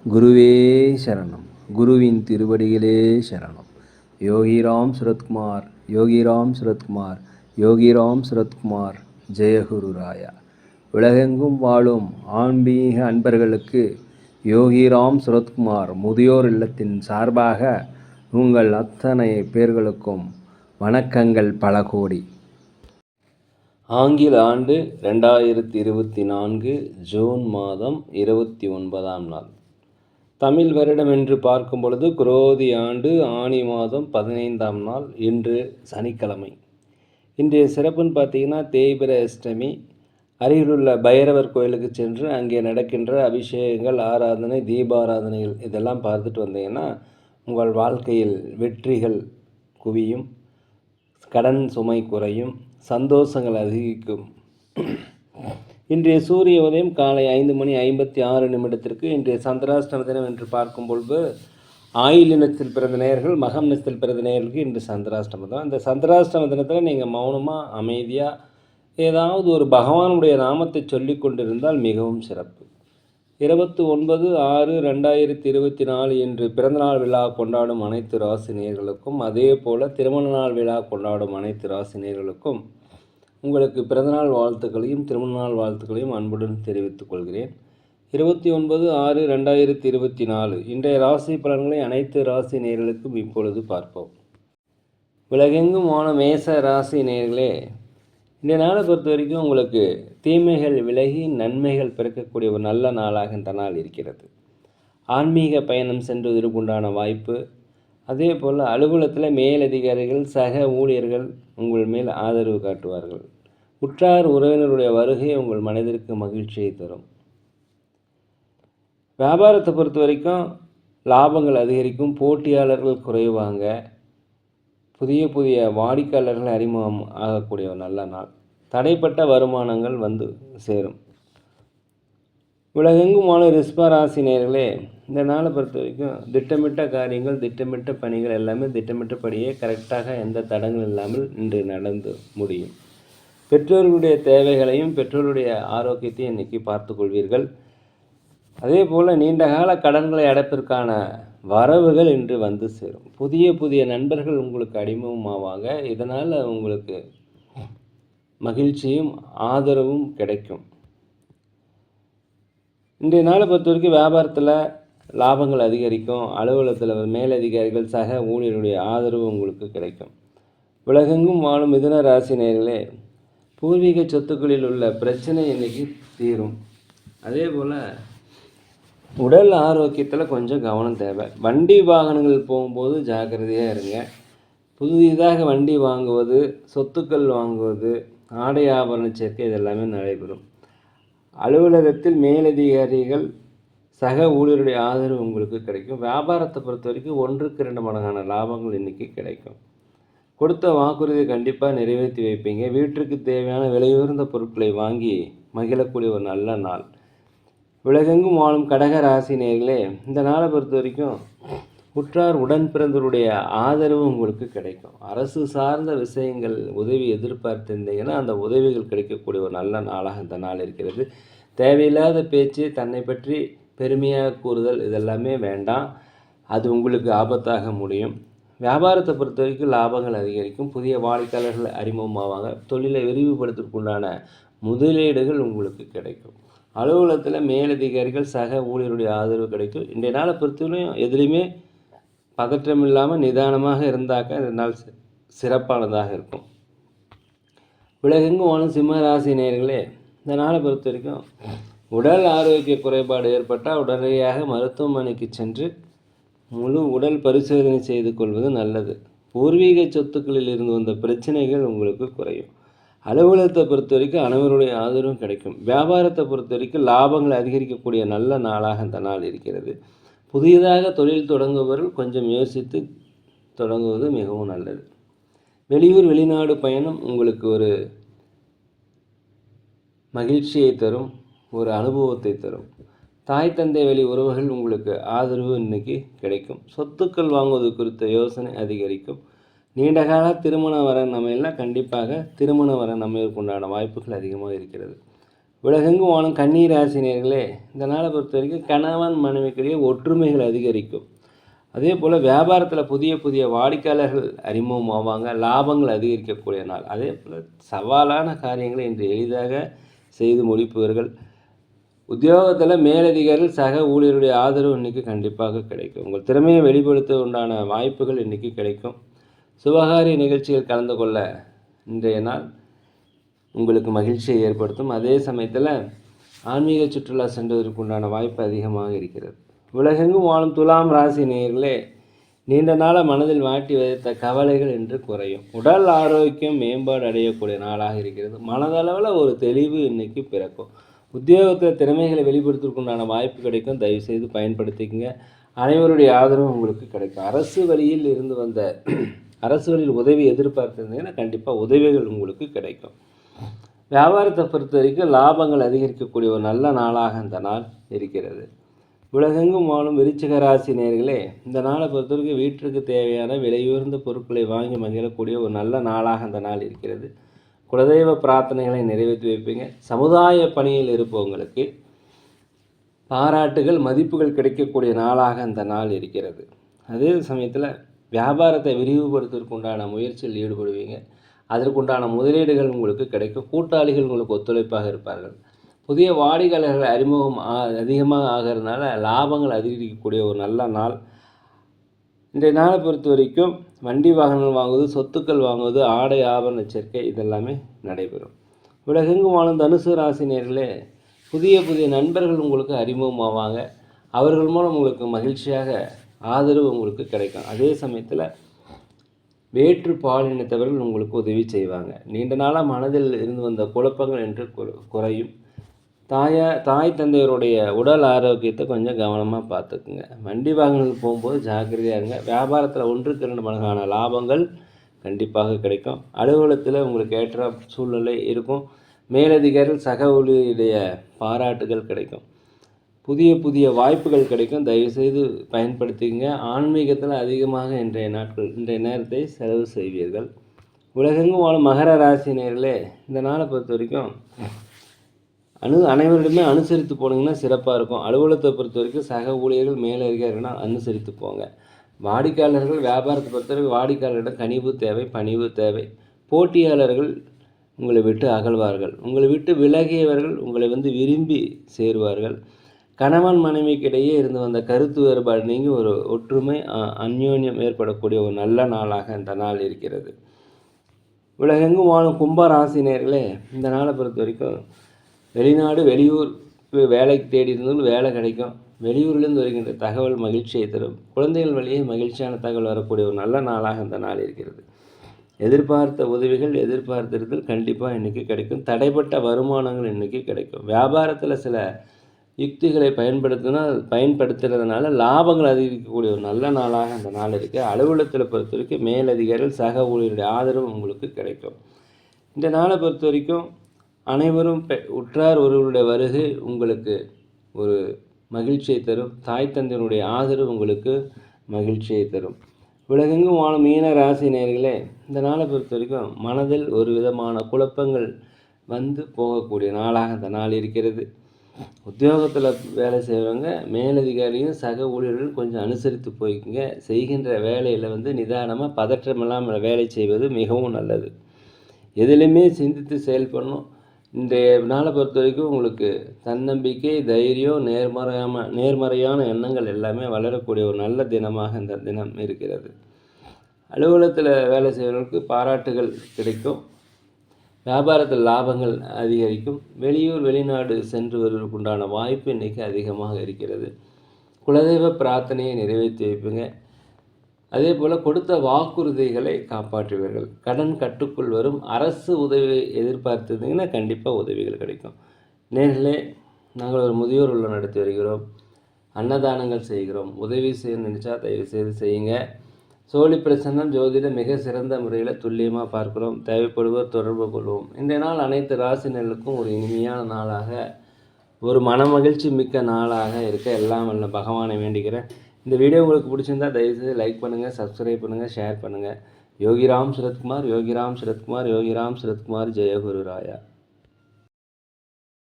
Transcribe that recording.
குருவே சரணம். குருவின் திருவடிகளே சரணம். யோகிராம் சுரத்குமார், யோகிராம் சுரத்குமார், யோகிராம் சுரத்குமார். ஜெயகுரு ராயா. உலகெங்கும் வாழும் ஆன்மீக அன்பர்களுக்கு யோகிராம் சுரத்குமார் முதியோர் இல்லத்தின் சார்பாக உங்கள் அத்தனை பேர்களுக்கும் வணக்கங்கள் பல கோடி. ஆங்கில ஆண்டு 2024 ஜூன் மாதம் 29ஆம் நாள். தமிழ் வருடம் என்று பார்க்கும் பொழுது குரோதி ஆண்டு ஆனி மாதம் 15ஆம் நாள். இன்று சனிக்கிழமை. இன்றைய சிறப்புன்னு பார்த்தீங்கன்னா தேய்பிர அஷ்டமி. அருகிலுள்ள பைரவர் கோயிலுக்கு சென்று அங்கே நடக்கின்ற அபிஷேகங்கள், ஆராதனை, தீபாராதனைகள் இதெல்லாம் பார்த்துட்டு வந்தீங்கன்னா உங்கள் வாழ்க்கையில் வெற்றிகள் குவியும், கடன் சுமை குறையும், சந்தோஷங்கள் அதிகரிக்கும். இன்றைய சூரிய உதயம் காலை 5:56 இன்றைய சந்திராஷ்டம தினம் என்று பார்க்கும் பொழுது ஆயில் இனத்தில் பிறந்த நேயர்கள், மகம் இனத்தில் பிறந்த நேயர்களுக்கு இன்று சந்திராஷ்டமம் தான். இந்த சந்திராஷ்டம தினத்தில் நீங்கள் மௌனமாக அமைதியாக ஏதாவது ஒரு பகவானுடைய நாமத்தை சொல்லி கொண்டிருந்தால் மிகவும் சிறப்பு. 29/6/2024 இன்று பிறந்தநாள் விழா கொண்டாடும் அனைத்து ராசி நேயர்களுக்கும், அதே போல் திருமண நாள் விழா கொண்டாடும் அனைத்து ராசி நேயர்களுக்கும் உங்களுக்கு பிறந்தநாள் வாழ்த்துக்களையும் திருமண நாள் வாழ்த்துக்களையும் அன்புடன் தெரிவித்துக் கொள்கிறேன். 29/6/2024 இன்றைய ராசி பலன்களை அனைத்து ராசி நேயர்களுக்கும் இப்பொழுது பார்ப்போம். உலகெங்கும் மேச ராசி நேயர்களே, இந்த நாளை பொறுத்த வரைக்கும் உங்களுக்கு தீமைகள் விலகி நன்மைகள் பிறக்கக்கூடிய ஒரு நல்ல நாளாக இந்த நாள் இருக்கிறது. ஆன்மீக பயணம் சென்றுவதற்குண்டான வாய்ப்பு, அதே போல் அலுவலகத்தில் மேலதிகாரிகள், சக ஊழியர்கள் உங்கள் மேல் ஆதரவு காட்டுவார்கள். உற்றார் உறவினருடைய வருகை உங்கள் மனதிற்கு மகிழ்ச்சியை தரும். வியாபாரத்தை பொறுத்த வரைக்கும் லாபங்கள் அதிகரிக்கும், போட்டியாளர்கள் குறைவாங்க, புதிய புதிய வாடிக்கையாளர்கள் அறிமுகம் ஆகக்கூடிய ஒரு நல்ல நாள். தடைப்பட்ட வருமானங்கள் வந்து சேரும். உலகெங்கும் ரிஷப ராசி நேயர்களே, இந்த நாளை பொறுத்த வரைக்கும் திட்டமிட்ட காரியங்கள், திட்டமிட்ட பணிகள் எல்லாமே திட்டமிட்டபடியே கரெக்டாக எந்த தடங்கள் இல்லாமல் இன்று நடந்து முடியும். பெற்றோர்களுடைய தேவைகளையும் பெற்றோருடைய ஆரோக்கியத்தையும் இன்றைக்கி பார்த்து கொள்வீர்கள். அதே போல் நீண்டகால கடன்களை அடைப்பதற்கான வரவுகள் இன்று வந்து சேரும். புதிய புதிய நண்பர்கள் உங்களுக்கு அறிமுகமாவாங்க. இதனால் உங்களுக்கு மகிழ்ச்சியும் ஆதரவும் கிடைக்கும். இன்றைய நாளை பொறுத்த வரைக்கும் வியாபாரத்தில் லாபங்கள் அதிகரிக்கும். அலுவலகத்தில் மேலதிகாரிகள், சக ஊழியருடைய ஆதரவு உங்களுக்கு கிடைக்கும். உலகெங்கும் வாழும் மிதுன ராசி நேயர்களே, பூர்வீக சொத்துக்களில் உள்ள பிரச்சனை இன்றைக்கி தீரும். அதே போல் உடல் ஆரோக்கியத்தில் கொஞ்சம் கவனம் தேவை. வண்டி வாகனங்கள் போகும்போது ஜாக்கிரதையாக இருங்க. புதிதாக வண்டி வாங்குவது, சொத்துக்கள் வாங்குவது, ஆடை ஆபரண சேர்க்கை இதெல்லாமே நடைபெறும். அலுவலகத்தில் மேலதிகாரிகள், சக ஊழியருடைய ஆதரவு உங்களுக்கு கிடைக்கும். வியாபாரத்தை பொறுத்த வரைக்கும் 1க்கு 2 மடங்கான லாபங்கள் இன்றைக்கி கிடைக்கும். கொடுத்த வாக்குறுதியை கண்டிப்பாக நிறைவேற்றி வைப்பீங்க. வீட்டிற்கு தேவையான விலையுயர்ந்த பொருட்களை வாங்கி மகிழக்கூடிய ஒரு நல்ல நாள். உலகெங்கும் வாழும் கடக ராசி நேயர்களே, இந்த நாளை பொறுத்த வரைக்கும் உற்றார் உடன் பிறந்தவருடைய ஆதரவு உங்களுக்கு கிடைக்கும். அரசு சார்ந்த விஷயங்கள் உதவி எதிர்பார்த்திருந்தீங்கன்னா அந்த உதவிகள் கிடைக்கக்கூடிய ஒரு நல்ல நாளாக இந்த நாள் இருக்கிறது. தேவையில்லாத பேச்சு, தன்னை பற்றி பெருமையாக கூறுதல் இதெல்லாமே வேண்டாம். அது உங்களுக்கு ஆபத்தாக முடியும். வியாபாரத்தை பொறுத்த வரைக்கும் லாபங்கள் அதிகரிக்கும். புதிய வாடிக்கையாளர்கள் அறிமுகமாவாங்க. தொழிலை விரிவுபடுத்துவதற்குண்டான முதலீடுகள் உங்களுக்கு கிடைக்கும். அலுவலகத்தில் மேலதிகாரிகள், சக ஊழியருடைய ஆதரவு கிடைக்கும். இன்றைய நாளை பொறுத்தவரையும் எதுலேயுமே பதற்றம் இல்லாமல் நிதானமாக இருந்தாக்க இந்த நாள் சிறப்பானதாக இருக்கும். உலகெங்கும் வாழும் சிம்ம ராசி நேயர்களே, இந்த நாளை பொறுத்த வரைக்கும் உடல் ஆரோக்கிய குறைபாடு ஏற்பட்டால் உடனடியாக மருத்துவமனைக்கு சென்று முழு உடல் பரிசோதனை செய்து கொள்வது நல்லது. பூர்வீக சொத்துக்களில் இருந்து வந்த பிரச்சனைகள் உங்களுக்கு குறையும். அலுவலகத்தை பொறுத்த வரைக்கும் அனைவருடைய ஆதரவும் கிடைக்கும். வியாபாரத்தை பொறுத்த வரைக்கும் லாபங்கள் அதிகரிக்கக்கூடிய நல்ல நாளாக இந்த நாள் இருக்கிறது. புதியதாக தொழில் தொடங்குபவர்கள் கொஞ்சம் யோசித்து தொடங்குவது மிகவும் நல்லது. வெளியூர் வெளிநாடு பயணம் உங்களுக்கு ஒரு மகிழ்ச்சியை தரும், ஒரு அனுபவத்தை தரும். தாய் தந்தை வழி உறவுகள் உங்களுக்கு ஆதரவு இன்றைக்கி கிடைக்கும். சொத்துக்கள் வாங்குவது குறித்த யோசனை அதிகரிக்கும். நீண்டகால திருமண வரன் அமையலாம், கண்டிப்பாக திருமண வரன் அமைவதற்குண்டான வாய்ப்புகள் அதிகமாக இருக்கிறது. உலகெங்கும் வாழும் கன்னி ராசினியர்களே, இந்த நாளை பொறுத்த வரைக்கும் கணவன் மனைவிக்கிடையே ஒற்றுமைகள் அதிகரிக்கும். அதே போல் வியாபாரத்தில் புதிய புதிய வாடிக்கையாளர்கள் அறிமுகம் ஆவாங்க, லாபங்கள் அதிகரிக்கக்கூடிய நாள். அதே போல் சவாலான காரியங்களை இன்று எளிதாக செய்து முடிப்பவர்கள். உத்தியோகத்தில் மேலதிகாரிகள் சக ஊழியருடைய ஆதரவு இன்றைக்கி கண்டிப்பாக கிடைக்கும். உங்கள் திறமையை வெளிப்படுத்த உண்டான வாய்ப்புகள் இன்றைக்கி கிடைக்கும். சுபகாரிய நிகழ்ச்சிகள் கலந்து கொள்ள இன்றைய நாள் உங்களுக்கு மகிழ்ச்சியை ஏற்படுத்தும். அதே சமயத்தில் ஆன்மீக சுற்றுலா சென்றதற்கு உண்டான வாய்ப்பு அதிகமாக இருக்கிறது. உலகெங்கும் வாழும் துலாம் ராசி நேயர்களே, நீண்ட நாளாக மனதில் வாட்டி வைத்த கவலைகள் என்று குறையும். உடல் ஆரோக்கியம் மேம்பாடு அடையக்கூடிய நாளாக இருக்கிறது. மனதளவில் ஒரு தெளிவு இன்னைக்கு பிறக்கும். உத்தியோகத்தில் திறமைகளை வெளிப்படுத்துவதற்குண்டான வாய்ப்பு கிடைக்கும். தயவுசெய்து பயன்படுத்திக்கங்க. அனைவருடைய ஆதரவும் உங்களுக்கு கிடைக்கும். அரசு வழியில் இருந்து வந்த அரசு வழியில் உதவி எதிர்பார்த்திருந்தீங்கன்னா கண்டிப்பாக உதவிகள் உங்களுக்கு கிடைக்கும். வியாபாரத்தை பொறுத்த வரைக்கும் லாபங்கள் அதிகரிக்கக்கூடிய ஒரு நல்ல நாளாக இந்த நாள் இருக்கிறது. உலகெங்கும் வாழும் விருச்சிக ராசி நேயர்களே, இந்த நாளை பொறுத்த வரைக்கும் வீட்டிற்கு தேவையான விலையுயர்ந்த பொருட்களை வாங்கி மகிழக்கூடிய ஒரு நல்ல நாளாக இந்த நாள் இருக்கிறது. குலதெய்வ பிரார்த்தனைகளை நிறைவேற்றி வைப்பீங்க. சமுதாய பணியில் இருப்பவங்களுக்கு பாராட்டுகள் மதிப்புகள் கிடைக்கக்கூடிய நாளாக இந்த நாள் இருக்கிறது. அதே சமயத்தில் வியாபாரத்தை விரிவுபடுத்துவதற்கு உண்டான முயற்சியில் ஈடுபடுவீங்க. அதற்குண்டான முதலீடுகள் உங்களுக்கு கிடைக்கும். கூட்டாளிகள் உங்களுக்கு ஒத்துழைப்பாக இருப்பார்கள். புதிய வாடிக்கையாளர்கள் அறிமுகம் அதிகமாக ஆகிறதுனால லாபங்கள் அதிகரிக்கக்கூடிய ஒரு நல்ல நாள். இன்றைய நாளை பொறுத்த வரைக்கும் வண்டி வாகனங்கள் வாங்குவது, சொத்துக்கள் வாங்குவது, ஆடை ஆபரண சேர்க்கை இதெல்லாமே நடைபெறும். உலகெங்கும் வாழும் தனுசு ராசினியர்களே, புதிய புதிய நண்பர்கள் உங்களுக்கு அறிமுகமாவாங்க. அவர்கள் மூலம் உங்களுக்கு மகிழ்ச்சியாக ஆதரவு உங்களுக்கு கிடைக்கும். அதே சமயத்தில் வேற்று பாலினத்தவர்கள் உங்களுக்கு உதவி செய்வாங்க. நீண்ட நாளாக மனதில் இருந்து வந்த குழப்பங்கள் என்று குறையும். தாய் தந்தையருடைய உடல் ஆரோக்கியத்தை கொஞ்சம் கவனமாக பார்த்துக்குங்க. வண்டி வாகனங்கள் போகும்போது ஜாக்கிரதையாக இருங்க. வியாபாரத்தில் 1-2 மடங்கான லாபங்கள் கண்டிப்பாக கிடைக்கும். அலுவலகத்தில் உங்களுக்கு ஏற்ற சூழ்நிலை இருக்கும். மேலதிகாரிகள் சக ஊழியருடைய பாராட்டுகள் கிடைக்கும். புதிய புதிய வாய்ப்புகள் கிடைக்கும். தயவுசெய்து பயன்படுத்திங்க. ஆன்மீகத்தில் அதிகமாக இன்றைய நேரத்தை செலவு செய்வீர்கள். உலகெங்கும் வாழும் மகர ராசினியர்களே, இந்த நாளை பொறுத்த வரைக்கும் அனைவரிடமே அனுசரித்து போனீங்கன்னா சிறப்பாக இருக்கும். அலுவலகத்தை பொறுத்த வரைக்கும் சக ஊழியர்கள் மேலதிகாரிகள்னா அனுசரித்து போங்க. வாடிக்கையாளர்கள் வியாபாரத்தை பொறுத்த வரைக்கும் வாடிக்கையாளர்களிடம் கனிவு தேவை, பணிவு தேவை. போட்டியாளர்கள் உங்களை விட்டு அகழ்வார்கள். உங்களை விட்டு விலகியவர்கள் உங்களை விரும்பி சேருவார்கள். கணவன் மனைவிக்கிடையே இருந்து வந்த கருத்து வேறுபாடு நீங்கி ஒரு ஒற்றுமை அந்யோன்யம் ஏற்படக்கூடிய ஒரு நல்ல நாளாக இந்த நாள் இருக்கிறது. உலகெங்கும் வாழும் கும்ப ராசினியர்களே, இந்த நாளை பொறுத்த வரைக்கும் வெளிநாடு வெளியூர் வேலைக்கு தேடி இருந்தாலும் வேலை கிடைக்கும். வெளியூர்லேருந்து வருகின்ற தகவல் மகிழ்ச்சியை தரும். குழந்தைகள் வழியே மகிழ்ச்சியான தகவல் வரக்கூடிய ஒரு நல்ல நாளாக இந்த நாள் இருக்கிறது. எதிர்பார்த்த உதவிகள் எதிர்பார்த்திருத்தல் கண்டிப்பாக இன்றைக்கி கிடைக்கும். தடைப்பட்ட வருமானங்கள் இன்றைக்கி கிடைக்கும். வியாபாரத்தில் சில யுக்திகளை பயன்படுத்துறதுனால லாபங்கள் அதிகரிக்கக்கூடிய ஒரு நல்ல நாளாக அந்த நாள் இருக்குது. அலுவலகத்தில் பொறுத்த வரைக்கும் மேலதிகாரிகள் சக ஊழியருடைய ஆதரவு உங்களுக்கு கிடைக்கும். இந்த நாளை பொறுத்த வரைக்கும் அனைவரும் உற்றார் ஒருவருடைய வருகை உங்களுக்கு ஒரு மகிழ்ச்சியை தரும். தாய் தந்தையினுடைய ஆதரவு உங்களுக்கு மகிழ்ச்சியை தரும். உலகெங்கும் வாழும் மீன ராசி நேயர்களே, இந்த நாளை பொறுத்த வரைக்கும் மனதில் ஒரு விதமான குழப்பங்கள் போகக்கூடிய நாளாக இந்த நாள் இருக்கிறது. உத்தியோகத்தில் வேலை செய்கிறவங்க மேலதிகாரியும் சக ஊழியர்களும் கொஞ்சம் அனுசரித்து போய்க்குங்க. செய்கின்ற வேலையில் நிதானமாக பதற்றமில்லாமல் வேலை செய்வது மிகவும் நல்லது. எதிலுமே சிந்தித்து செயல்படணும். இன்றைய நாளை பொறுத்த வரைக்கும் உங்களுக்கு தன்னம்பிக்கை, தைரியம், நேர்மறையான எண்ணங்கள் எல்லாமே வளரக்கூடிய ஒரு நல்ல தினமாக இந்த தினம் இருக்கிறது. அலுவலகத்தில் வேலை செய்கிறவர்களுக்கு பாராட்டுகள் கிடைக்கும். வியாபாரத்தில் லாபங்கள் அதிகரிக்கும். வெளியூர் வெளிநாடு சென்று வருவதற்குண்டான வாய்ப்பு இன்றைக்கி அதிகமாக இருக்கிறது. குலதெய்வ பிரார்த்தனையை நிறைவேற்றி வைப்பீங்க. அதே போல் கொடுத்த வாக்குறுதிகளை காப்பாற்றுவீர்கள். கடன் கட்டுக்குள் வரும். அரசு உதவி எதிர்பார்த்திருந்தீங்கன்னா கண்டிப்பாக உதவிகள் கிடைக்கும். நேர்களே, நாங்கள் ஒரு முதியோர் இல்லம் நடத்தி வருகிறோம். அன்னதானங்கள் செய்கிறோம். உதவி செய்ய நினச்சா தயவு செய்து செய்யுங்க. சோழி பிரசன்னம் ஜோதிடம் மிக சிறந்த முறையில் துல்லியமாக பார்க்குறோம். தேவைப்படுவோர் தொடர்பு கொள்வோம். இன்றைய நாள் அனைத்து ராசினர்களுக்கும் ஒரு இனிமையான நாளாக, ஒரு மனமகிழ்ச்சி மிக்க நாளாக இருக்க எல்லாம் வல்ல பகவானை வேண்டிக்கிறேன். இந்த வீடியோ உங்களுக்கு பிடிச்சிருந்தால் தயவுசெய்து லைக் பண்ணுங்கள், சப்ஸ்கிரைப் பண்ணுங்கள், ஷேர் பண்ணுங்கள். யோகிராம் சரத்குமார், யோகிராம் சரத்குமார், யோகிராம் சரத்குமார். ஜெயகுரு ராயா.